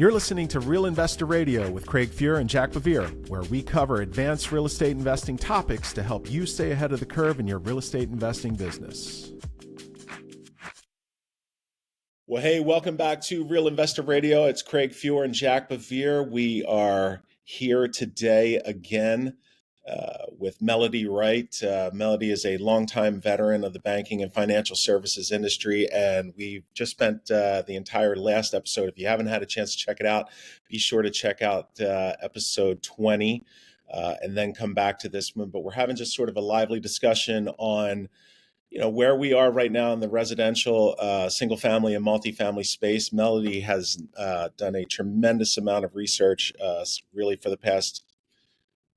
You're listening to Real Investor Radio with Craig Fuhr and Jack BeVier, where we cover advanced real estate investing topics to help you stay ahead of the curve in your real estate investing business. Well, hey, welcome back to Real Investor Radio. It's Craig Fuhr and Jack BeVier. We are here today again with Melody Wright. Melody is a longtime veteran of the banking and financial services industry, and we've just spent the entire last episode. If you haven't had a chance to check it out, be sure to check out episode 20 and then come back to this one. But we're having just sort of a lively discussion on where we are right now in the residential, single family and multifamily space. Melody has done a tremendous amount of research really for the past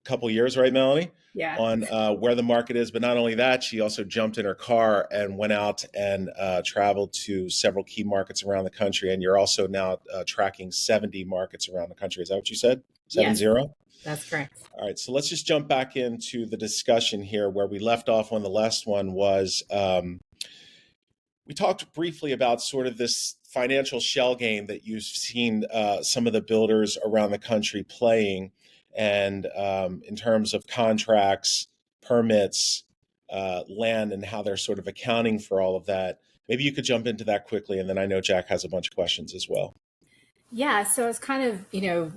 couple years, right, Melody? Yeah. On where the market is. But not only that, she also jumped in her car and went out and traveled to several key markets around the country. And you're also now tracking 70 markets around the country. Is that what you said? 70? Yes, that's correct. All right. So let's just jump back into the discussion here where we left off when the last one was. We talked briefly about sort of this financial shell game that you've seen some of the builders around the country playing. And in terms of contracts, permits, land, and how they're sort of accounting for all of that. Maybe you could jump into that quickly, and then I know Jack has a bunch of questions as well. Yeah, so it's kind of,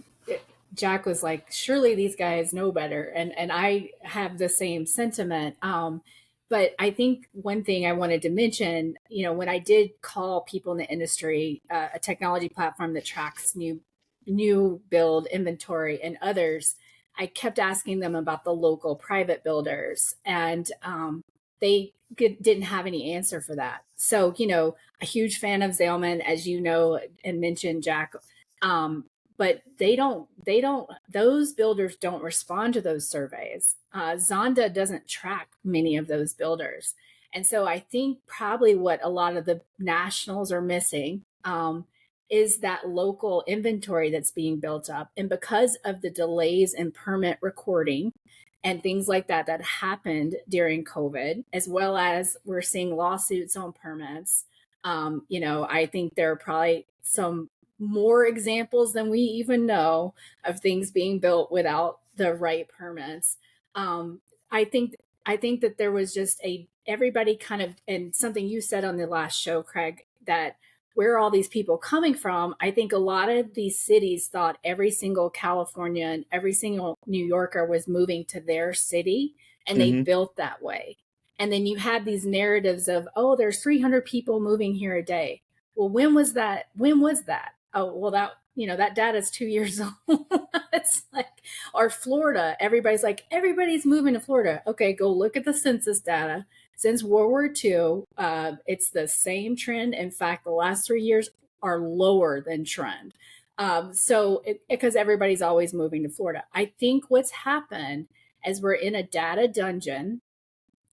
Jack was like, surely these guys know better. And I have the same sentiment. But I think one thing I wanted to mention, when I did call people in the industry, a technology platform that tracks new build inventory and others, I kept asking them about the local private builders, and they didn't have any answer for that. So, a huge fan of Zalman, as you know, and mentioned, Jack, but those builders don't respond to those surveys. Zonda doesn't track many of those builders. And so I think probably what a lot of the nationals are missing, is that local inventory that's being built up. And because of the delays in permit recording and things like that happened during COVID, as well as we're seeing lawsuits on permits, I think there are probably some more examples than we even know of things being built without the right permits. I think that there was just everybody kind of, and something you said on the last show, Craig, that where are all these people coming from? I think a lot of these cities thought every single California and every single New Yorker was moving to their city, and they built that way. And then you had these narratives of, oh, there's 300 people moving here a day. Well, when was that? Oh, well, that data is 2 years old. It's like, or Florida, everybody's like, everybody's moving to Florida. Okay, go look at the census data. Since World War II, it's the same trend. In fact, the last 3 years are lower than trend. Because everybody's always moving to Florida. I think what's happened is we're in a data dungeon,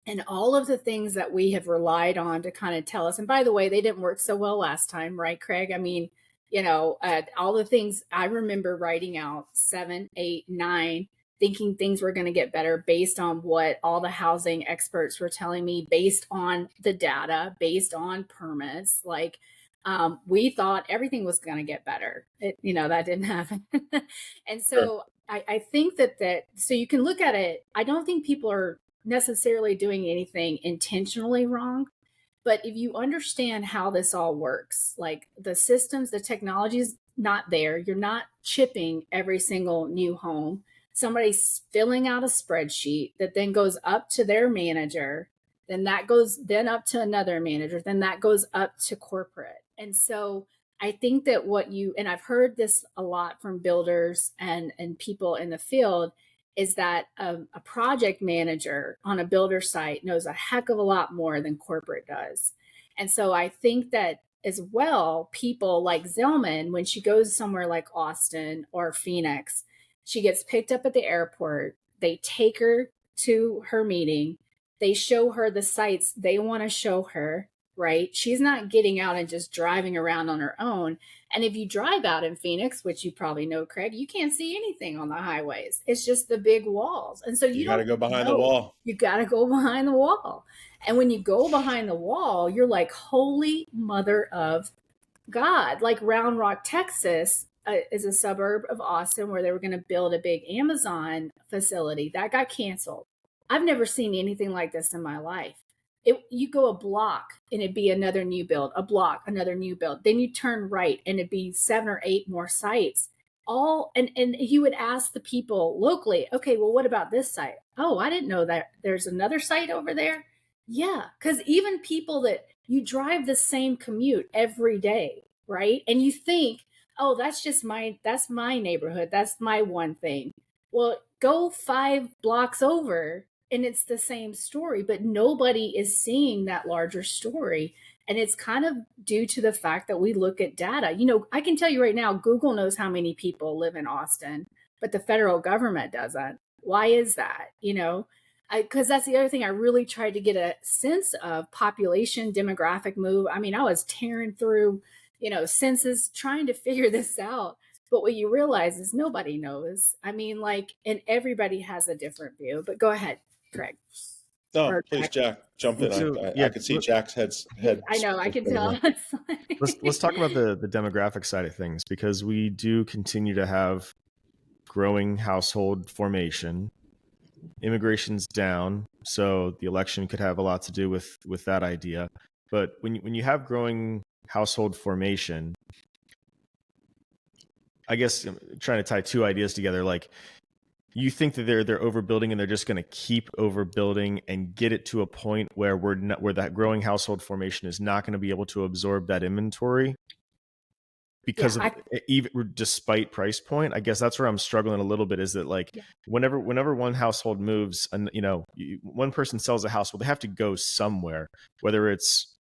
and all of the things that we have relied on to kind of tell us, and by the way, they didn't work so well last time, right, Craig? I mean, all the things I remember writing out 7, 8, 9, thinking things were going to get better based on what all the housing experts were telling me, based on the data, based on permits. Like, we thought everything was going to get better. That didn't happen. And so I think that so you can look at it. I don't think people are necessarily doing anything intentionally wrong. But if you understand how this all works, like the systems, the technology is not there. You're not chipping every single new home. Somebody's filling out a spreadsheet that then goes up to their manager. Then that goes then up to another manager. Then that goes up to corporate. And so I think that and I've heard this a lot from builders and people in the field, is that a project manager on a builder site knows a heck of a lot more than corporate does. And so I think that as well, people like Zalman, when she goes somewhere like Austin or Phoenix, she gets picked up at the airport. They take her to her meeting. They show her the sites they want to show her, right? She's not getting out and just driving around on her own. And if you drive out in Phoenix, which you probably know, Craig, you can't see anything on the highways. It's just the big walls. And so you got to go behind the wall. You got to go behind the wall. And when you go behind the wall, you're like, holy mother of God, like Round Rock, Texas, is a suburb of Austin where they were going to build a big Amazon facility that got canceled. I've never seen anything like this in my life. You go a block and it'd be another new build, a block, another new build. Then you turn right and it'd be 7 or 8 more sites. All and you would ask the people locally, okay, well, what about this site? Oh, I didn't know that there's another site over there. Yeah, because even people that you drive the same commute every day, right? And you think, oh, that's my neighborhood. That's my one thing. Well, go 5 blocks over and it's the same story, but nobody is seeing that larger story. And it's kind of due to the fact that we look at data. You know, I can tell you right now, Google knows how many people live in Austin, but the federal government doesn't. Why is that? You know, because that's the other thing I really tried to get a sense of population demographic move. I mean, I was tearing through, you know, census trying to figure this out. But what you realize is nobody knows. I mean, like, and everybody has a different view. But go ahead, Craig. No, Or please, Jack, jump in. So, I can see Jack's head. I know, I can tell. let's talk about the demographic side of things, because we do continue to have growing household formation. Immigration's down, so the election could have a lot to do with that idea. But when you have growing household formation, I guess I'm trying to tie two ideas together. Like, you think that they're overbuilding and they're just going to keep overbuilding and get it to a point where where that growing household formation is not going to be able to absorb that inventory because of even despite price point. I guess that's where I'm struggling a little bit, is that like whenever one household moves and, you know, one person sells a house, well, they have to go somewhere, whether it's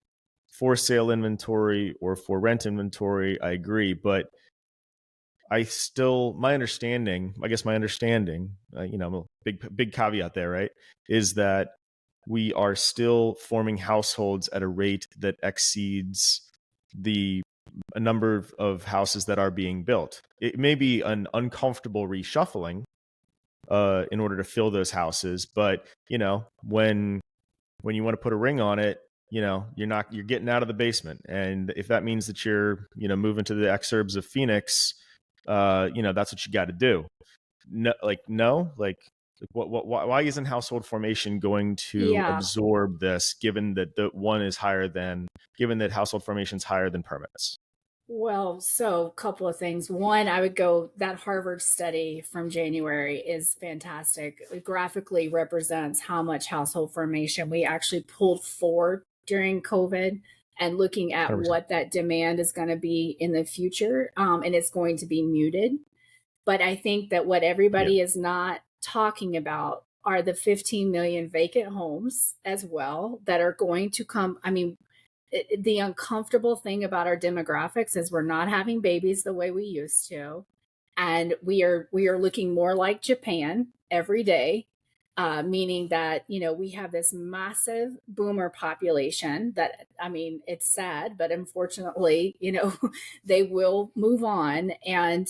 for sale inventory or for rent inventory. I agree, but my understanding, you know, big caveat there, right, is that we are still forming households at a rate that exceeds a number of houses that are being built. It may be an uncomfortable reshuffling in order to fill those houses, but, you know, when you want to put a ring on it, you know, you're getting out of the basement. And if that means that you're, you know, moving to the exurbs of Phoenix, you know, that's what you got to do. Why isn't household formation going to absorb this, given that given that household formation is higher than permits? Well, so a couple of things. One, I would go, that Harvard study from January is fantastic. It graphically represents how much household formation we actually pulled forward during COVID, and looking at 100%. what that demand is going to be in the future. And it's going to be muted. But I think that what everybody is not talking about are the 15 million vacant homes as well that are going to come. I mean, the uncomfortable thing about our demographics is we're not having babies the way we used to. And we are looking more like Japan every day. Meaning that, you know, we have this massive boomer population that, I mean, it's sad, but unfortunately, you know, they will move on. And,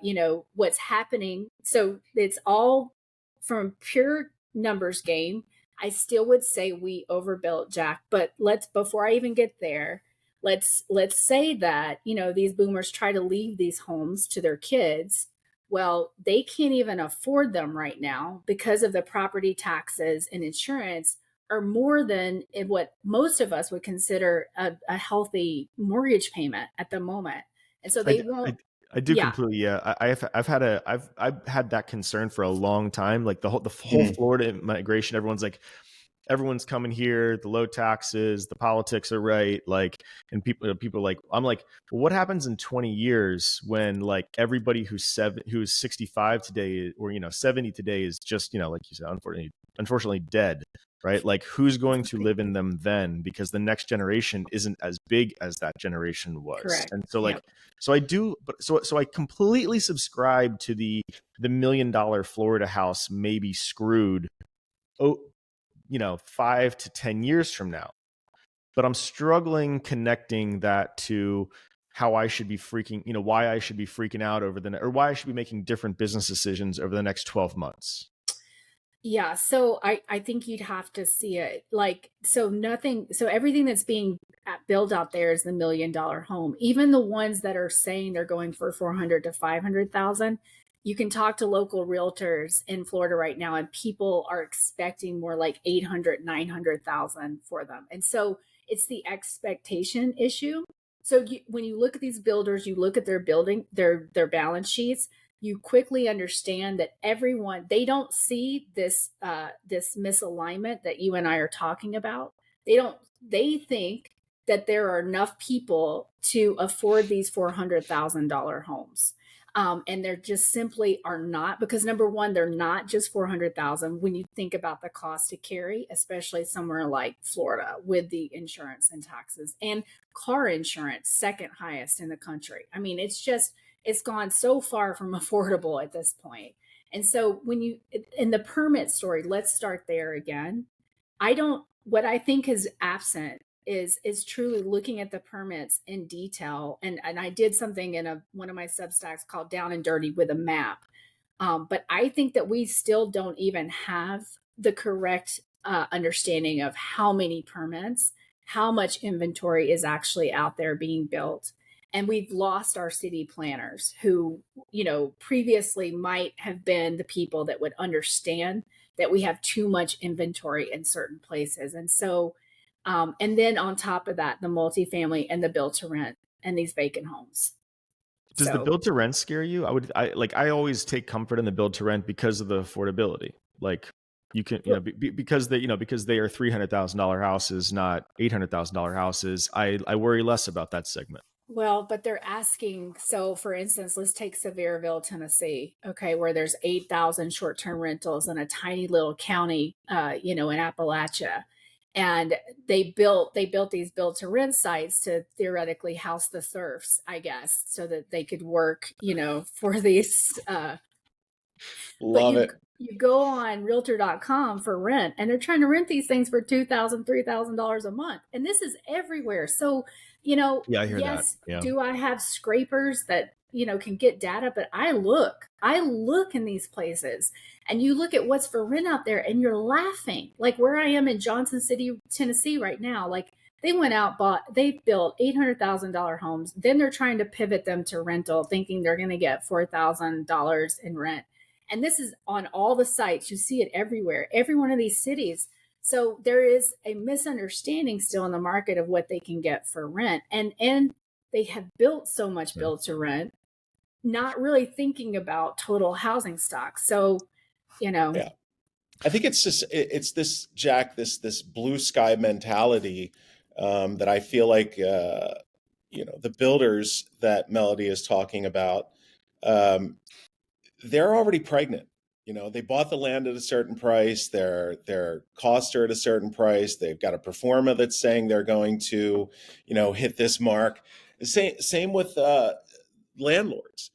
you know, what's happening. So it's all from pure numbers game. I still would say we overbuilt, Jack, but before I even get there, let's say that, you know, these boomers try to leave these homes to their kids. Well, they can't even afford them right now because of the property taxes and insurance are more than what most of us would consider a healthy mortgage payment at the moment. And so they won't. I do completely. Yeah, I've had that concern for a long time. Like the whole Florida migration, everyone's coming here, the low taxes, the politics are right. Like, and people like, I'm like, well, what happens in 20 years when like everybody who's 65 today, or, you know, 70 today is just, you know, like you said, unfortunately dead, right? Like, who's going to live in them then? Because the next generation isn't as big as that generation was. Correct. And so like, so I completely subscribe to the $1 million Florida house may be screwed. Oh, you know, 5 to 10 years from now. But I'm struggling connecting that to how I should be freaking, you know, why I should be freaking out or why I should be making different business decisions over the next 12 months. Yeah, so I think you'd have to see it. Like, so nothing, so everything that's being built out there is the $1 million home. Even the ones that are saying they're going for 400 to 500,000, you can talk to local realtors in Florida right now, and people are expecting more like 800, 900,000 for them. And so it's the expectation issue. So when you look at these builders, you look at their building, their balance sheets, you quickly understand that everyone, they don't see this misalignment that you and I are talking about. They think that there are enough people to afford these $400,000 homes. And there just simply are not, because number one, they're not just 400,000 when you think about the cost to carry, especially somewhere like Florida with the insurance and taxes and car insurance, second highest in the country. I mean, it's gone so far from affordable at this point. And so when you, in the permit story, let's start there again. What I think is absent is truly looking at the permits in detail. And I did something in one of my Substacks called Down and Dirty with a map. But I think that we still don't even have the correct understanding of how many permits, how much inventory is actually out there being built. And we've lost our city planners who, previously might have been the people that would understand that we have too much inventory in certain places. And so, and then on top of that, the multifamily and the build to rent and these vacant homes. Does the So, build to rent scare you? I always take comfort in the build to rent because of the affordability. Like you can, because they are $300,000 houses, not $800,000 houses. I worry less about that segment. well, but they're asking. So, for instance, let's take Sevierville, Tennessee, okay, where there's 8,000 short-term rentals in a tiny little county, in Appalachia, and they built these built-to-rent sites to theoretically house the serfs, I guess, so that they could work, for these but Love it. you go on realtor.com for rent, and they're trying to rent these things for $2,000, $3,000 a month, and this is everywhere. So, Yeah, I hear that. yes, Yeah. do I have scrapers that can get data? But I look in these places, and you look at what's for rent out there, and you're laughing. Like where I am in Johnson City, Tennessee, right now, like they built $800,000 homes, then they're trying to pivot them to rental, thinking they're going to get $4,000 in rent. And this is on all the sites. You see it everywhere, every one of these cities. So there is a misunderstanding still in the market of what they can get for rent. And they have built so much built to rent, not really thinking about total housing stock. So, Yeah. I think it's this, Jack, this blue sky mentality that I feel like the builders that Melody is talking about, they're already pregnant. They bought the land at a certain price. Their costs are at a certain price. They've got a performa that's saying they're going to, hit this mark. Same with landlords.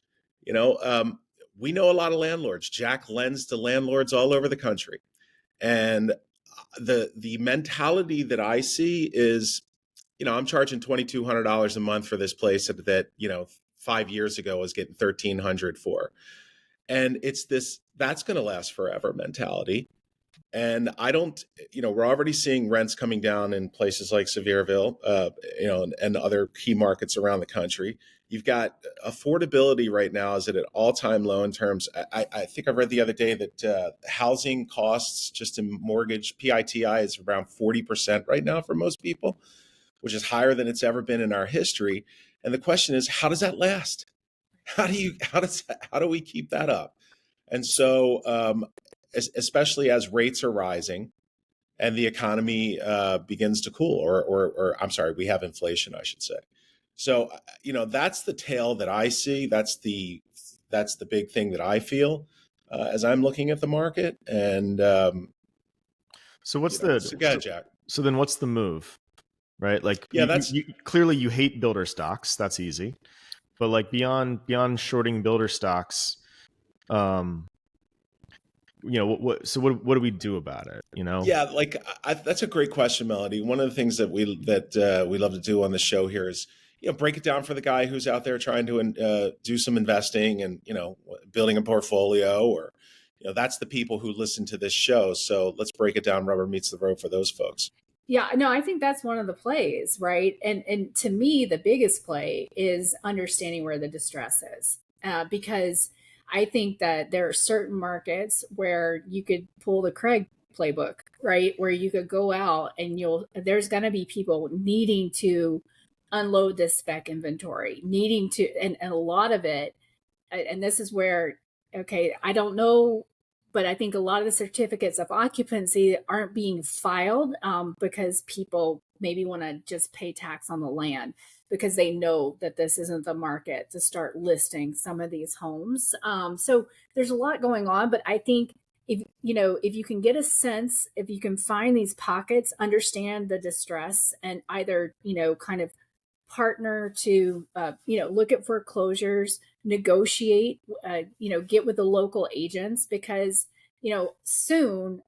We know a lot of landlords. Jack lends to landlords all over the country, and the mentality that I see is, I'm charging $2,200 a month for this place that 5 years ago was getting $1,300 for. And it's this, that's going to last forever mentality. And I don't, we're already seeing rents coming down in places like Sevierville, and other key markets around the country. You've got affordability right now is at an all-time low in terms. I think I read the other day that housing costs just in mortgage PITI is around 40% right now for most people, which is higher than it's ever been in our history. And the question is, how does that last? How do we keep that up? And so, especially as rates are rising and the economy begins to cool, or I'm sorry, we have inflation, I should say. So, that's the tale that I see. That's the big thing that I feel as I'm looking at the market. And so what's so go ahead, Jack. So then what's the move, right? Like Yeah, clearly you hate builder stocks. That's easy. But like beyond shorting builder stocks, what do we do about it? Yeah, like that's a great question, Melody. One of the things that we love to do on the show here is break it down for the guy who's out there trying to do some investing and building a portfolio, or that's the people who listen to this show. So let's break it down. Rubber meets the road for those folks. Yeah, no, I think that's one of the plays, right? And to me, the biggest play is understanding where the distress is, because I think that there are certain markets where you could pull the Craig playbook, right? Where you could go out and there's going to be people needing to unload this spec inventory, needing to, and a lot of it, and this is where, okay, I don't know, but I think a lot of the certificates of occupancy aren't being filed because people maybe want to just pay tax on the land because they know that this isn't the market to start listing some of these homes. So there's a lot going on, but I think if you can get a sense, if you can find these pockets, understand the distress, and either kind of partner to look at foreclosures, negotiate, get with the local agents, because soon,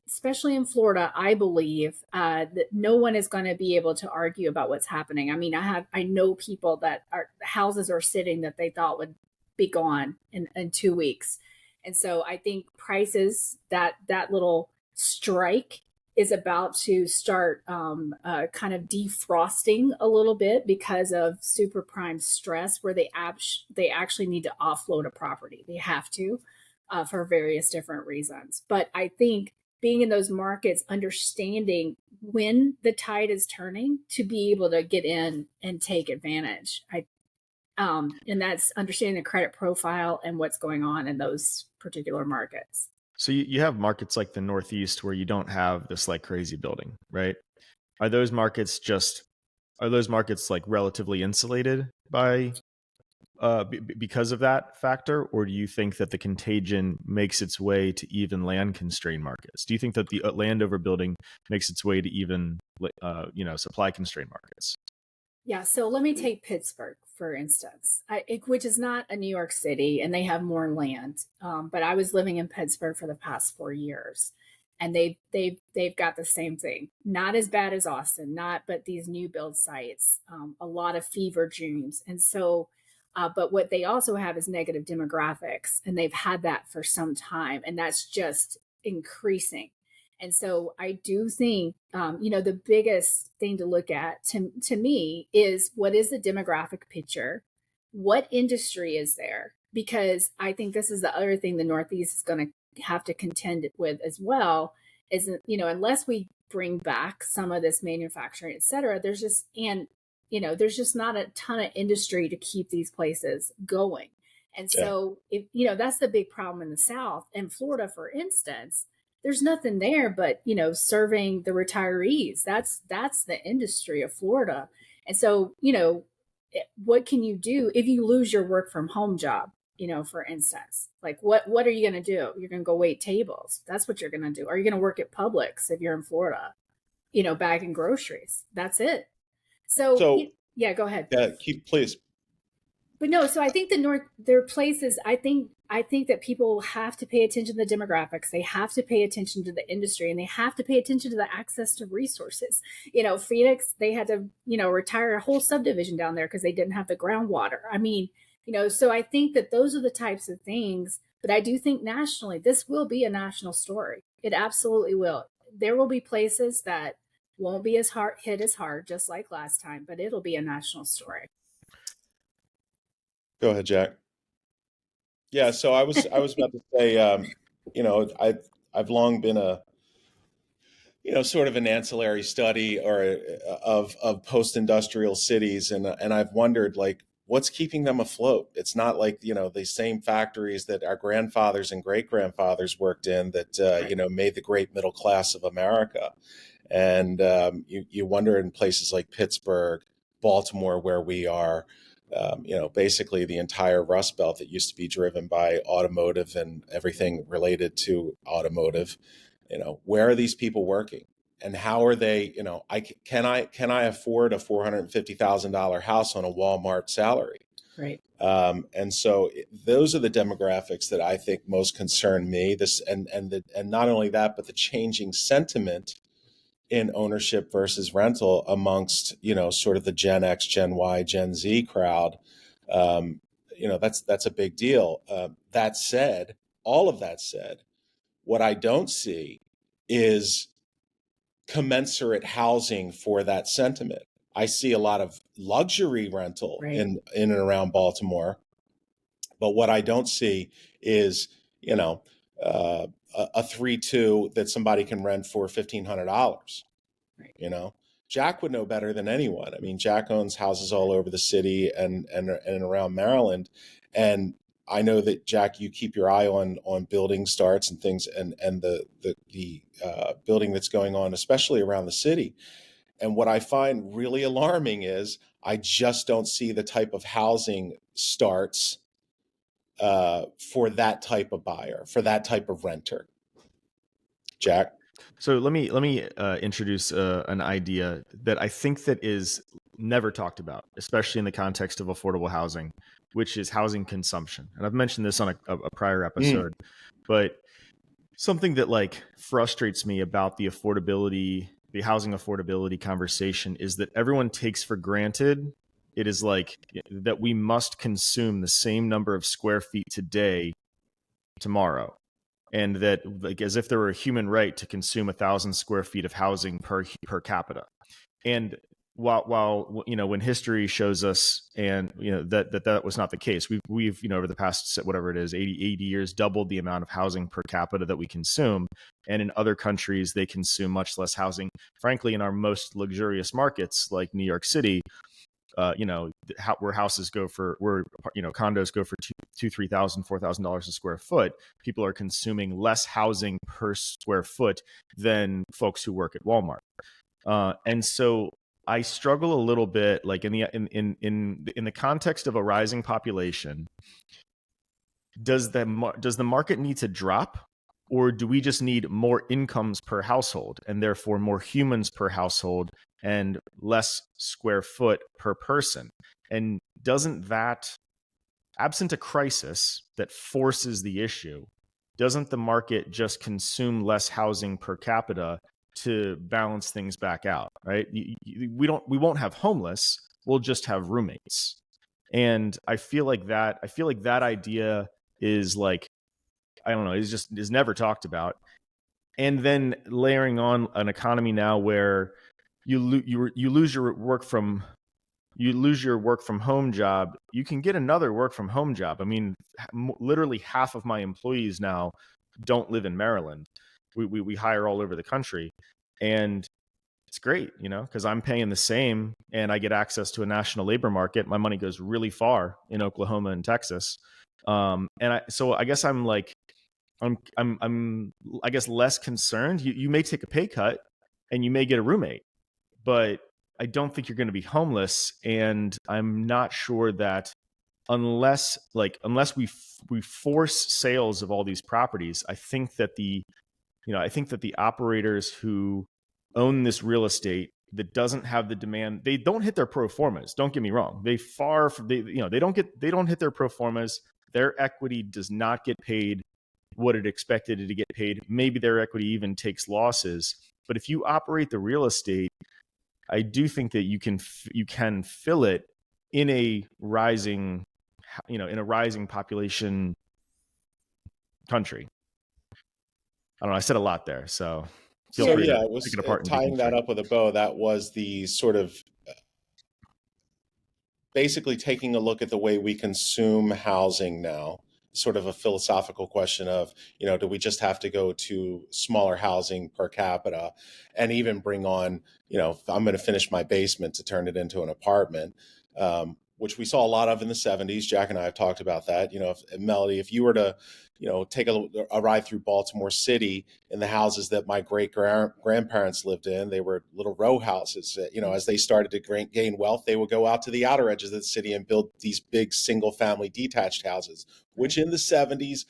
especially in Florida, I believe that no one is going to be able to argue about what's happening. I mean, I know people that houses are sitting that they thought would be gone in 2 weeks. And so I think prices, that little strike is about to start kind of defrosting a little bit because of super prime stress, where they actually need to offload a property. They have to for various different reasons. But I think being in those markets, understanding when the tide is turning to be able to get in and take advantage. And that's understanding the credit profile and what's going on in those particular markets. So you have markets like the Northeast where you don't have this like crazy building, right? Are those markets like relatively insulated by because of that factor, or do you think that the contagion makes its way to even land constrained markets? Do you think that the land overbuilding makes its way to even supply constrained markets? Yeah, so let me take Pittsburgh, for instance, which is not a New York City, and they have more land. But I was living in Pittsburgh for the past 4 years, and they've got the same thing. Not as bad as Austin, but these new build sites, a lot of fever dreams, and so. But what they also have is negative demographics, and they've had that for some time, and that's just increasing. And so I do think, the biggest thing to look at to me is, what is the demographic picture? What industry is there? Because I think this is the other thing the Northeast is going to have to contend with as well, is, unless we bring back some of this manufacturing, et cetera, there's just not a ton of industry to keep these places going. And so, that's the big problem in the South. And Florida, for instance, there's nothing there but serving the retirees. That's the industry of Florida. And so what can you do if you lose your work from home job? For instance, like what are you going to do? You're going to go wait tables. That's what you're going to do. Are you going to work at Publix if you're in Florida? Bagging groceries. That's it. So yeah, go ahead. Yeah, please. But no, so I think there are places, I think that people have to pay attention to the demographics. They have to pay attention to the industry, and they have to pay attention to the access to resources. Phoenix, they had to, retire a whole subdivision down there because they didn't have the groundwater. I mean, so I think that those are the types of things, but I do think nationally, this will be a national story. It absolutely will. There will be places that won't be hit as hard, just like last time, but it'll be a national story. Go ahead, Jack. Yeah, so I was about to say, I've long been a sort of an ancillary study of post-industrial cities, and I've wondered, like, what's keeping them afloat? It's not like the same factories that our grandfathers and great grandfathers worked in that Right. made the great middle class of America. And you wonder in places like Pittsburgh, Baltimore, where we are, basically the entire Rust Belt that used to be driven by automotive and everything related to automotive. Where are these people working, and how are they? Can I afford a $450,000 house on a Walmart salary? Right. And so those are the demographics that I think most concern me. And not only that, but the changing sentiment in ownership versus rental amongst sort of the Gen X, Gen Y, Gen Z crowd. That's a big deal. That said, all of that said, what I don't see is commensurate housing for that sentiment. I see a lot of luxury rental Right. in and around Baltimore, but what I don't see is, you know, a 3-2 that somebody can rent for $1,500. Right. You know, Jack would know better than anyone. I mean, Jack owns houses all over the city and around Maryland, and I know that, Jack, you keep your eye on building starts and things, and the building that's going on, especially around the city. And what I find really alarming is I just don't see the type of housing starts for that type of buyer, for that type of renter. Jack? So let me introduce an idea that I think that is never talked about, especially in the context of affordable housing, which is housing consumption. And I've mentioned this on a prior episode, but something that like frustrates me about the housing affordability conversation is that everyone takes for granted it is like that we must consume the same number of square feet today tomorrow, and that like as if there were a human right to consume 1,000 square feet of housing per capita. And while when history shows us, and that was not the case, we've over the past whatever it is 80 years doubled the amount of housing per capita that we consume, and in other countries they consume much less housing. Frankly, in our most luxurious markets like New York City, where houses go for, where condos go for $2,000, $3,000, $4,000 a square foot, people are consuming less housing per square foot than folks who work at Walmart. And so I struggle a little bit, like in the context of a rising population, does the market need to drop, or do we just need more incomes per household and therefore more humans per household and less square foot per person? And doesn't that, absent a crisis that forces the issue, doesn't the market just consume less housing per capita to balance things back out, right? We won't have homeless, we'll just have roommates. And I feel like that idea is like, I don't know, is never talked about. And then layering on an economy now where you lose your work from home job, you can get another work from home job. I mean, literally half of my employees now don't live in Maryland. We hire all over the country, and it's great, because I'm paying the same and I get access to a national labor market. My money goes really far in Oklahoma and Texas. So I guess I'm like, I'm I guess less concerned. You may take a pay cut and you may get a roommate, but I don't think you're going to be homeless. And I'm not sure that unless we force sales of all these properties, I think that the operators who own this real estate that doesn't have the demand, they don't hit their pro formas. Don't get me wrong. They don't hit their pro formas. Their equity does not get paid what it expected it to get paid. Maybe their equity even takes losses. But if you operate the real estate, I do think that you can fill it in a rising population country. I don't know. I said a lot there, so feel free to pick it apart. Tying that up with a bow, that was the sort of basically taking a look at the way we consume housing now. Sort of a philosophical question of, do we just have to go to smaller housing per capita and even bring on, I'm going to finish my basement to turn it into an apartment, which we saw a lot of in the 70s. Jack and I have talked about that. Melody, if you were to, take a ride through Baltimore City in the houses that my great grandparents lived in, they were little row houses. As they started to gain wealth, they would go out to the outer edges of the city and build these big single family detached houses, which in the 70s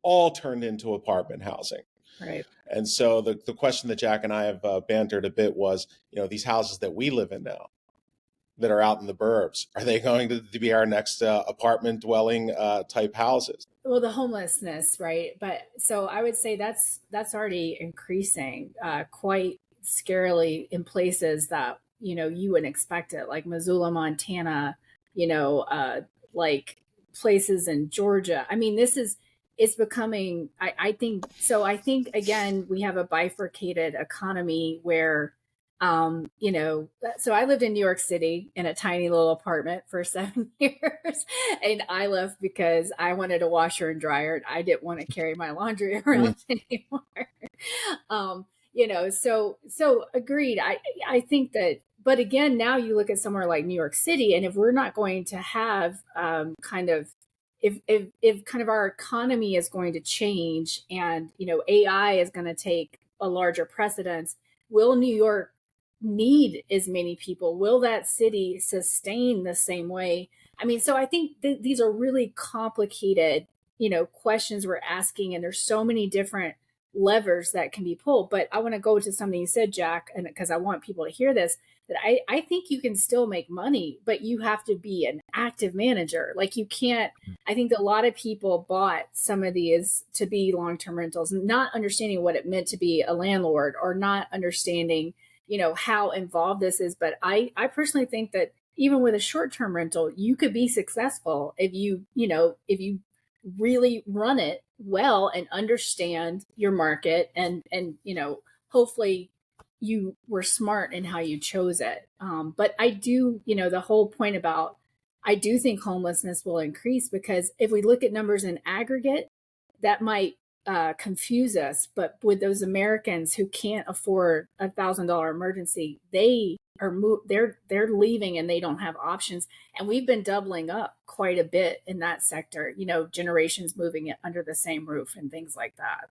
all turned into apartment housing. Right. And so the question that Jack and I have bantered a bit was, these houses that we live in now that are out in the burbs, are they going to be our next apartment dwelling type houses? Well, the homelessness, right? But so I would say that's already increasing quite scarily in places that, you wouldn't expect it, like Missoula, Montana, like places in Georgia. I mean, this is, it's becoming, I think, so I think, again, we have a bifurcated economy where, you know, so I lived in New York City in a tiny little apartment for 7 years, and I left because I wanted a washer and dryer, and I didn't want to carry my laundry around anymore. You know, so agreed. I think that, but again, now you look at somewhere like New York City, and if we're not going to have kind of, if kind of our economy is going to change, and you know, AI is going to take a larger precedence, will New York need as many people? Will that city sustain the same way? I mean, so I think these are really complicated, you know, questions we're asking, and there's so many different levers that can be pulled. But I want to go to something you said, Jack, and because I want people to hear this, that I think you can still make money, but you have to be an active manager. Like, you can't, I think that a lot of people bought some of these to be long-term rentals, not understanding what it meant to be a landlord, or not understanding, you know, how involved this is. But I personally think that even with a short-term rental, you could be successful if you know, if you really run it well and understand your market, and you know, hopefully you were smart in how you chose it. But I do, you know, the whole point about, I do think homelessness will increase, because if we look at numbers in aggregate, that might confuse us. But with those Americans who can't afford $1,000 emergency, they're leaving, and they don't have options. And we've been doubling up quite a bit in that sector. You know, generations moving under the same roof and things like that.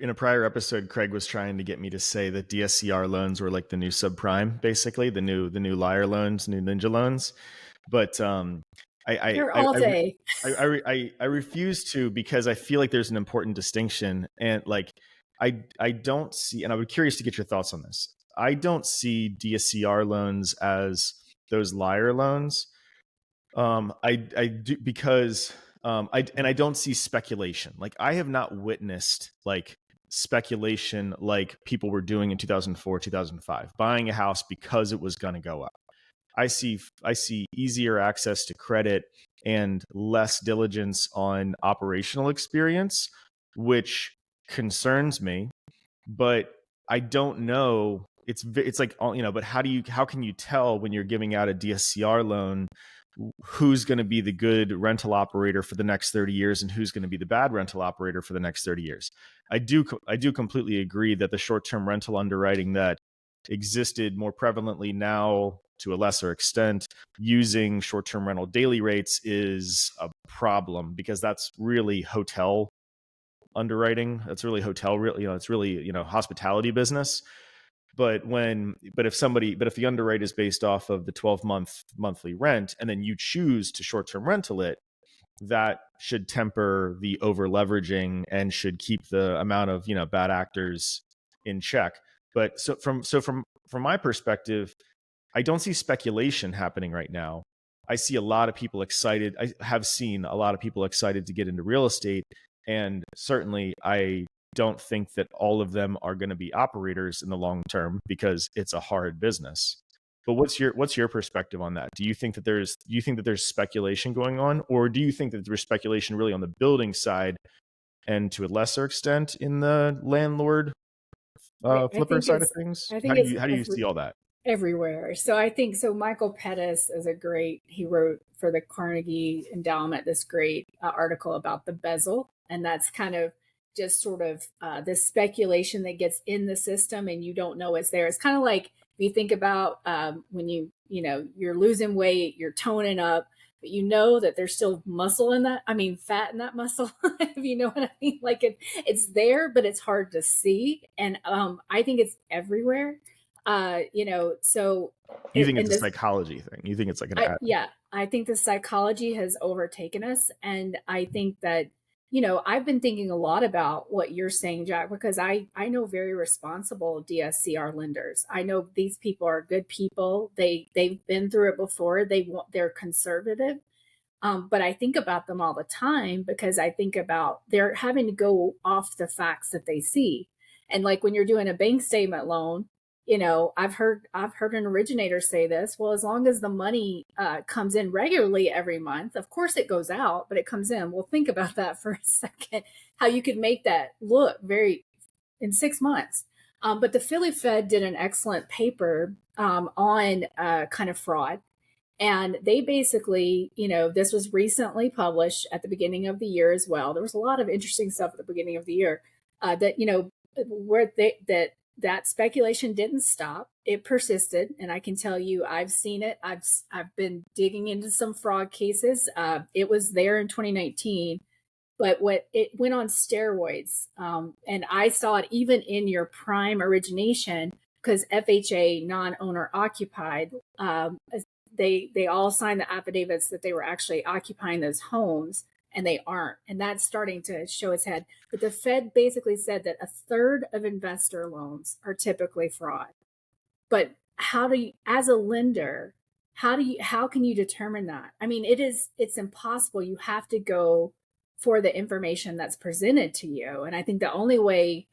In a prior episode, Craig was trying to get me to say that DSCR loans were like the new subprime, basically the new liar loans, new ninja loans. But They're all day. I refuse to, because I feel like there's an important distinction, and like I don't see, and I would be curious to get your thoughts on this. I don't see DSCR loans as those liar loans. I do, because I don't see speculation. Like, I have not witnessed like speculation like people were doing in 2004, 2005, buying a house because it was going to go up. I see easier access to credit and less diligence on operational experience, which concerns me. But I don't know. It's like, you know, but how can you tell when you're giving out a DSCR loan who's going to be the good rental operator for the next 30 years and who's going to be the bad rental operator for the next 30 years? I do completely agree that the short-term rental underwriting that existed more prevalently now, to a lesser extent, using short-term rental daily rates, is a problem, because that's really hotel underwriting. That's really hotel, you know, it's really, you know, hospitality business. But if the underwrite is based off of the 12-month monthly rent, and then you choose to short-term rental it, that should temper the over leveraging and should keep the amount of, you know, bad actors in check. But from my perspective, I don't see speculation happening right now. I see a lot of people excited. I have seen a lot of people excited to get into real estate, and certainly I don't think that all of them are going to be operators in the long term, because it's a hard business. But what's your perspective on that? Do you think that there's speculation going on, or do you think that there's speculation really on the building side, and to a lesser extent in the landlord flipper side of things? I think How do you see all that? Everywhere. So I think, so Michael Pettis is he wrote for the Carnegie Endowment this great article about the bezel. And that's kind of just sort of the speculation that gets in the system and you don't know it's there. It's kind of like, if you think about when you're losing weight, you're toning up, but you know that there's still muscle in that. I mean, fat in that muscle, if you know what I mean. Like, it's there, but it's hard to see. And I think it's everywhere. So you think it's a psychology thing? You think it's like an yeah, I think the psychology has overtaken us. And I think that, you know, I've been thinking a lot about what you're saying, Jack, because I know very responsible DSCR lenders. I know these people are good people. They've been through it before. They're conservative. But I think about them all the time, because I think about they're having to go off the facts that they see. And like when you're doing a bank statement loan, I've heard an originator say this. Well, as long as the money comes in regularly every month, of course it goes out, but it comes in. Well, think about that for a second. How you could make that look very in 6 months. But the Philly Fed did an excellent paper on kind of fraud. And they basically, this was recently published at the beginning of the year as well. There was a lot of interesting stuff at the beginning of the year where that speculation didn't stop. It persisted. And I can tell you, I've seen it. I've been digging into some fraud cases. It was there in 2019, but it went on steroids. And I saw it even in your prime origination, because FHA non-owner occupied, they all signed the affidavits that they were actually occupying those homes, and they aren't. And that's starting to show its head. But the Fed basically said that a third of investor loans are typically fraud. But how do you, as a lender, how can you determine that? I mean, it's impossible. You have to go for the information that's presented to you. And I think the only way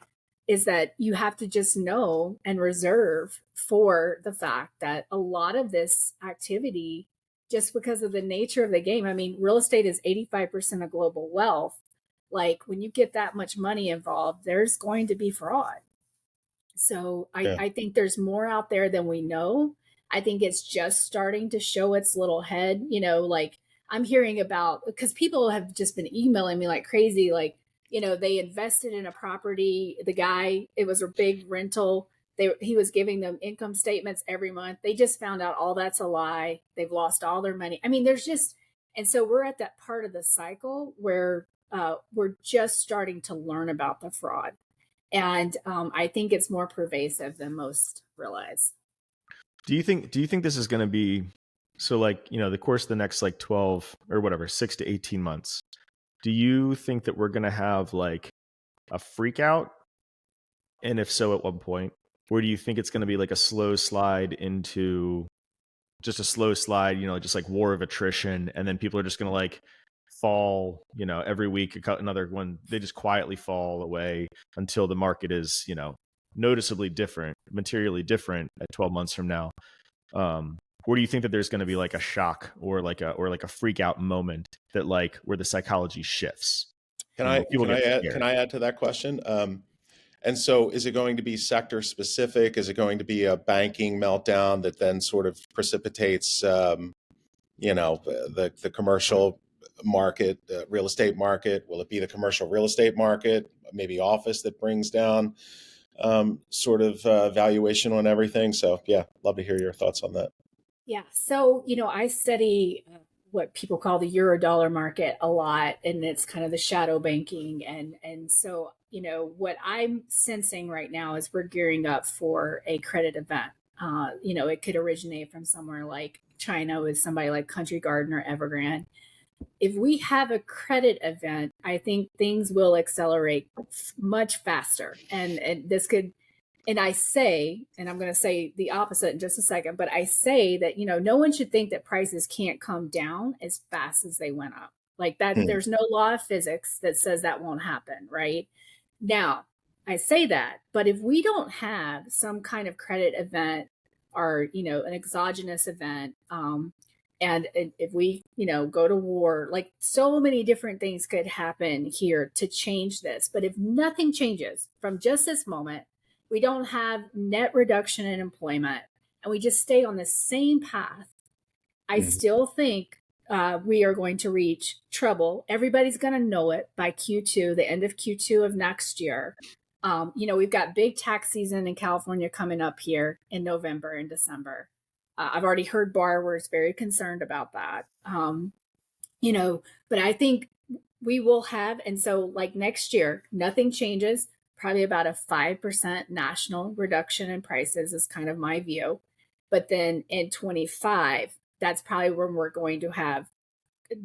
is that you have to just know and reserve for the fact that a lot of this activity, just because of the nature of the game, I mean, real estate is 85% of global wealth. Like, when you get that much money involved, there's going to be fraud. So I think there's more out there than we know. I think it's just starting to show its little head, like I'm hearing about, because people have just been emailing me like crazy, like, they invested in a property. The guy, it was a big rental. He was giving them income statements every month. They just found out all that's a lie. They've lost all their money. I mean, and so we're at that part of the cycle where we're just starting to learn about the fraud. And I think it's more pervasive than most realize. Do you think this is going to be, so like, the course of the next like 12 or whatever, 6 to 18 months? Do you think that we're going to have like a freak out? And if so, at what point? Or do you think it's going to be like a slow slide into just a slow slide, just like war of attrition, and then people are just going to like fall, every week, another one, they just quietly fall away until the market is, noticeably different, materially different at 12 months from now? Or do you think that there's going to be like a shock or like a freak out moment that like where the psychology shifts? Can I add to that question? And so is it going to be sector specific? Is it going to be a banking meltdown that then sort of precipitates, the commercial market, real estate market? Will it be the commercial real estate market, maybe office, that brings down valuation on everything? So yeah, love to hear your thoughts on that. Yeah. So, I study what people call the Eurodollar market a lot, and it's kind of the shadow banking. And so, what I'm sensing right now is we're gearing up for a credit event. It could originate from somewhere like China with somebody like Country Garden or Evergrande. If we have a credit event, I think things will accelerate much faster. And this could, and I say, and I'm going to say the opposite in just a second, but I say that, no one should think that prices can't come down as fast as they went up. Like that, there's no law of physics that says that won't happen, right? Now, I say that, but if we don't have some kind of credit event or, an exogenous event, and if we, go to war, like so many different things could happen here to change this. But if nothing changes from just this moment, we don't have net reduction in employment, and we just stay on the same path, I still think we are going to reach trouble. Everybody's going to know it by Q2, the end of Q2 of next year. We've got big tax season in California coming up here in November and December. I've already heard borrowers very concerned about that. But I think we will have, and so like next year, nothing changes. Probably about a 5% national reduction in prices is kind of my view. But then in 25, that's probably when we're going to have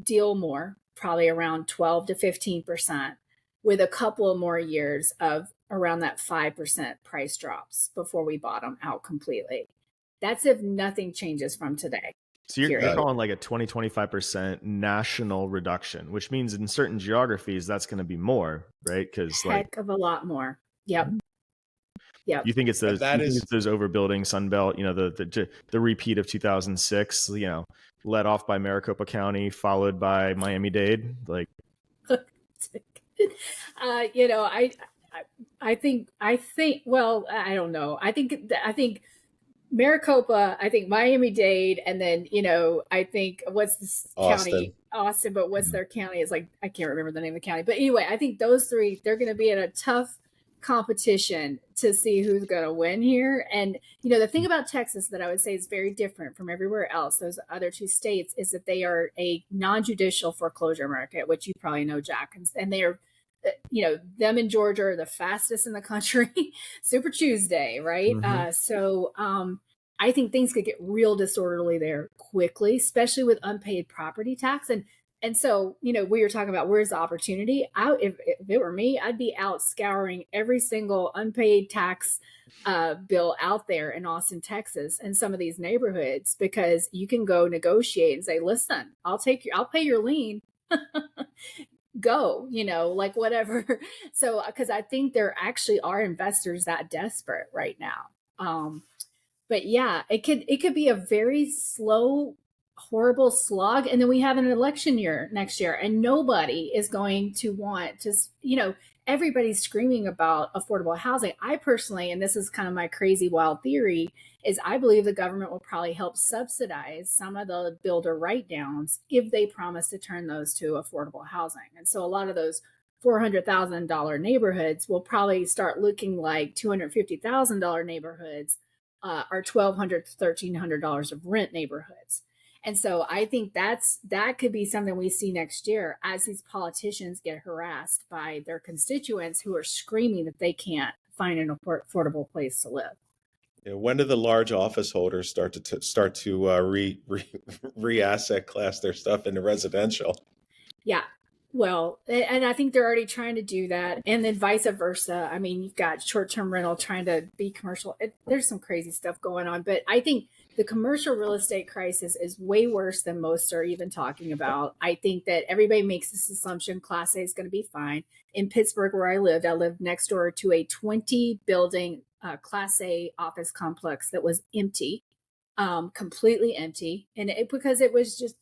deal more, probably around 12 to 15%, with a couple of more years of around that 5% price drops before we bottom out completely. That's if nothing changes from today. So you're calling like a 20-25% national reduction, which means in certain geographies that's going to be more, right? Because heck of a lot more. Yep. Yep. You think it's And those? that You think is, it's those overbuilding Sunbelt? The repeat of 2006. Led off by Maricopa County, followed by Miami-Dade. Like, You know, I think, well, I don't know. I think Maricopa, I think Miami-Dade, and then, I think what's this Austin. county? Austin, but what's their county? Is like, I can't remember the name of the county. But anyway, I think those three, they're going to be in a tough competition to see who's going to win here. And, the thing about Texas that I would say is very different from everywhere else, those other two states, is that they are a non-judicial foreclosure market, which you probably know, Jack. And they are, them in Georgia are the fastest in the country. Super Tuesday, right? I think things could get real disorderly there quickly, especially with unpaid property tax. And so, we were talking about where's the opportunity. If it were me, I'd be out scouring every single unpaid tax bill out there in Austin, Texas, and some of these neighborhoods, because you can go negotiate and say, listen, I'll pay your lien. Go, like whatever. So, because I think there actually are investors that desperate right now. But yeah, it could be a very slow, horrible slog, and then we have an election year next year, and nobody is going to want to, everybody's screaming about affordable housing. I personally, and this is kind of my crazy wild theory, is I believe the government will probably help subsidize some of the builder write-downs if they promise to turn those to affordable housing. And so a lot of those $400,000 neighborhoods will probably start looking like $250,000 neighborhoods, or $1,200 to $1,300 of rent neighborhoods. And so I think that could be something we see next year as these politicians get harassed by their constituents who are screaming that they can't find an affordable place to live. when do the large office holders start to re-asset class their stuff into residential? Yeah. Well, and I think they're already trying to do that. And then vice versa. I mean, you've got short-term rental trying to be commercial. There's some crazy stuff going on, but I think the commercial real estate crisis is way worse than most are even talking about. I think that everybody makes this assumption Class A is going to be fine. In Pittsburgh, where I lived next door to a 20 building Class A office complex that was empty, completely empty. And because it was just,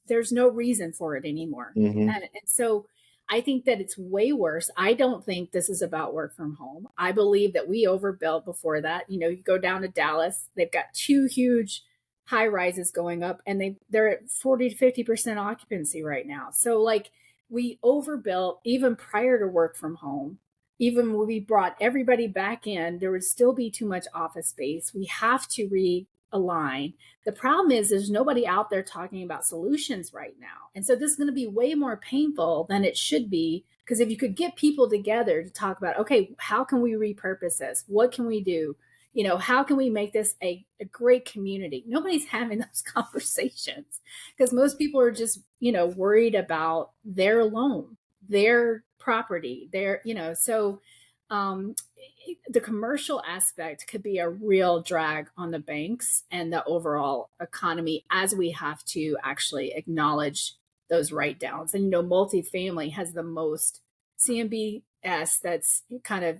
there's no reason for it anymore. Mm-hmm. And so I think that it's way worse. I don't think this is about work from home. I believe that we overbuilt before that. You go down to Dallas, they've got two huge high rises going up, and they're at 40 to 50% occupancy right now. So like, we overbuilt even prior to work from home. Even when we brought everybody back in, there would still be too much office space. We have to realign. The problem is there's nobody out there talking about solutions right now. And so this is going to be way more painful than it should be, because if you could get people together to talk about, okay, how can we repurpose this? What can we do? How can we make this a great community? Nobody's having those conversations because most people are just, worried about their loan, their property, so the commercial aspect could be a real drag on the banks and the overall economy, as we have to actually acknowledge those write downs. And, multifamily has the most CMBS that's kind of,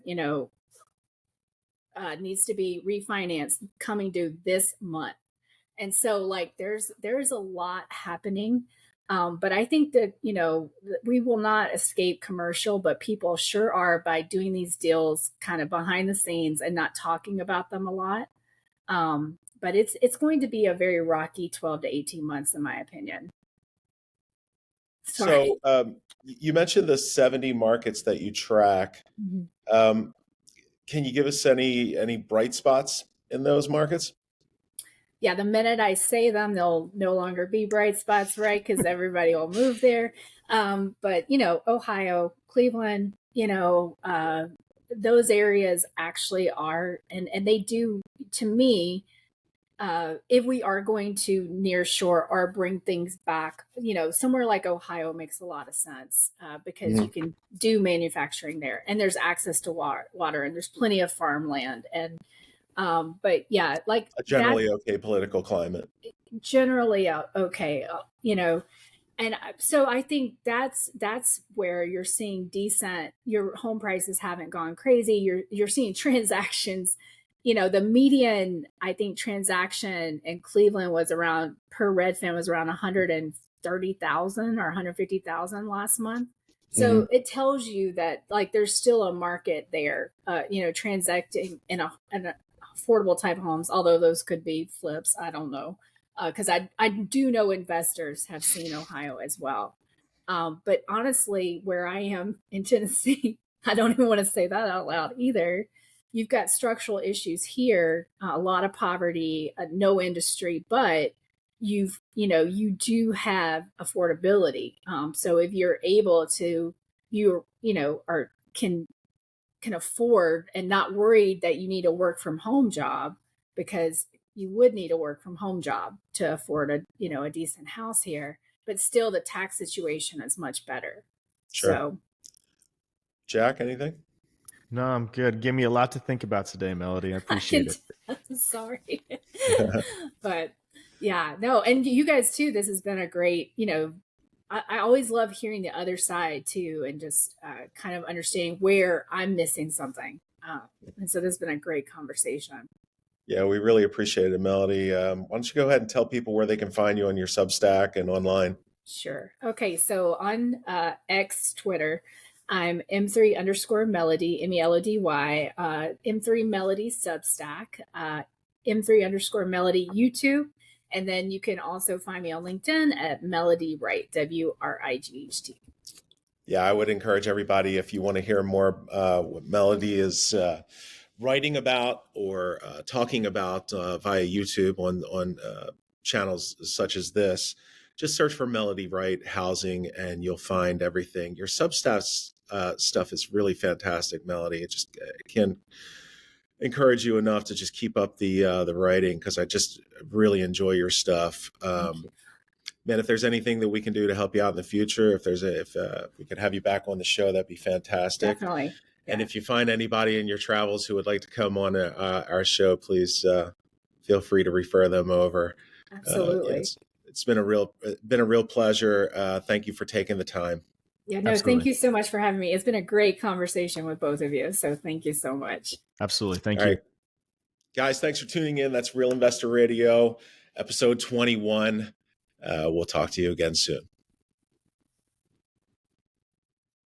needs to be refinanced coming due this month. And so like there's a lot happening. But I think that, we will not escape commercial, but people sure are by doing these deals kind of behind the scenes and not talking about them a lot. But it's going to be a very rocky 12 to 18 months, in my opinion. Sorry. So you mentioned the 70 markets that you track. Mm-hmm. Can you give us any bright spots in those markets? Yeah, the minute I say them, they'll no longer be bright spots, right? Because everybody will move there. But, Ohio, Cleveland, those areas actually are, and they do, to me, if we are going to near shore or bring things back, somewhere like Ohio makes a lot of sense because you can do manufacturing there, and there's access to water, and there's plenty of farmland. And but yeah, like a generally okay political climate. Generally okay, And so I think that's where you're seeing decent, your home prices haven't gone crazy. You're seeing transactions, the median, I think, transaction in Cleveland was around, per Redfin, was around 130,000 or 150,000 last month. Mm-hmm. So it tells you that like there's still a market there, transacting in an affordable type of homes, although those could be flips. I don't know. Because I do know investors have seen Ohio as well. But honestly, where I am in Tennessee, I don't even want to say that out loud either. You've got structural issues here, a lot of poverty, no industry, but you do have affordability. So if you're able to, or can afford and not worried that you need a work from home job, because you would need a work from home job to afford a decent house here, but still the tax situation is much better. Sure. So Jack, anything? No, I'm good. Give me a lot to think about today, Melody. I appreciate it. I'm sorry. But yeah, no, and you guys too, this has been a great, I always love hearing the other side too, and just kind of understanding where I'm missing something. And so this has been a great conversation. Yeah, we really appreciate it, Melody. Why don't you go ahead and tell people where they can find you on your Substack and online? Sure. Okay. So on X, Twitter, I'm M3_Melody, MELODY, M3 Melody Substack, M3_Melody YouTube. And then you can also find me on LinkedIn at Melody Wright, WRIGHT. Yeah, I would encourage everybody, if you want to hear more what Melody is writing about or talking about via YouTube on channels such as this, just search for Melody Wright Housing and you'll find everything. Your Substack stuff is really fantastic, Melody. It just can encourage you enough to just keep up the writing, because I just really enjoy your stuff. Man, if there's anything that we can do to help you out in the future, if we could have you back on the show, that'd be fantastic. Definitely. Yeah. And if you find anybody in your travels who would like to come on our show, please feel free to refer them over. Absolutely. It's been a real pleasure. Thank you for taking the time. Yeah, no, Absolutely. Thank you so much for having me. It's been a great conversation with both of you. So thank you so much. Absolutely. Thank All you. right. Guys, thanks for tuning in. That's Real Investor Radio, episode 21. We'll talk to you again soon.